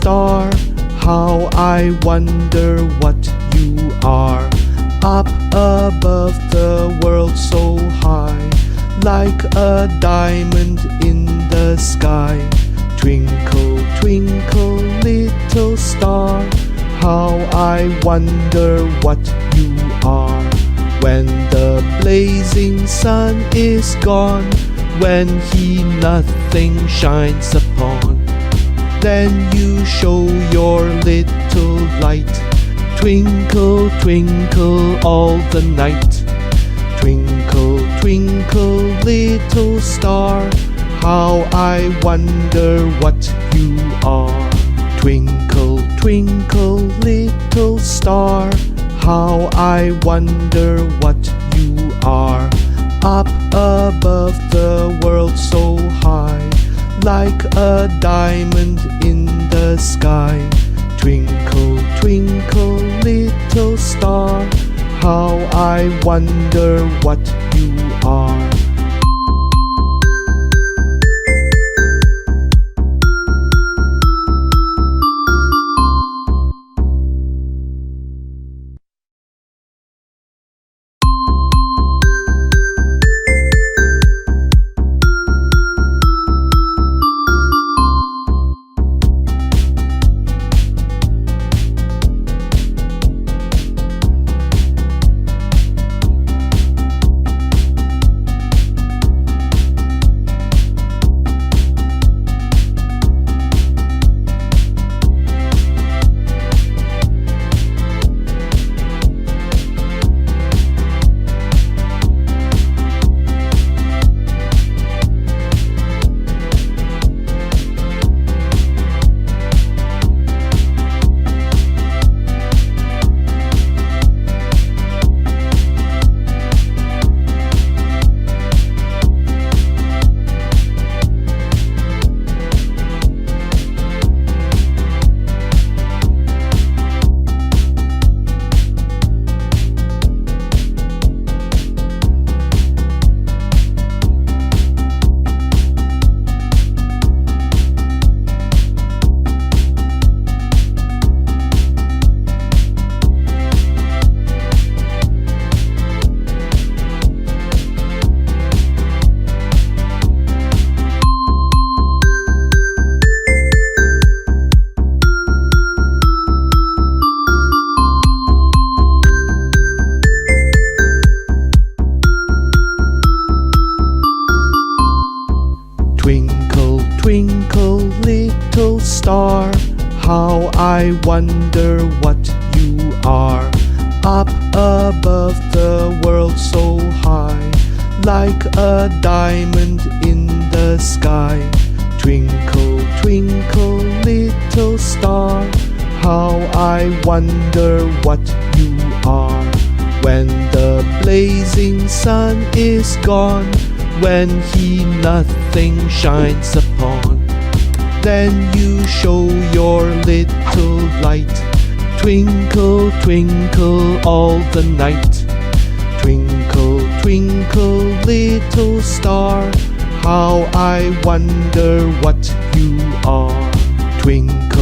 star, how I wonder what you are. Up above the world so high, like a diamond in the sky. Twinkle, twinkle, little star, how I wonder what you are. When the blazing sun is gone, when he nothing shines upon, then you show your little light. Twinkle, twinkle all the night. Twinkle, twinkle, little star, how I wonder what you are. Twinkle, twinkle, little star, how I wonder what you are. Up above the world so high, like a diamond in the sky. Twinkle, twinkle, little star, how I wonder what you are. Twinkle, twinkle, little star, how I wonder what you are. Up above the world so high, like a diamond in the sky. Twinkle, twinkle, little star, how I wonder what you are. When the blazing sun is gone, when he nothing shines upon, then you show your little light. Twinkle, twinkle all the night. Twinkle, twinkle, little star, how I wonder what you are. Twinkle,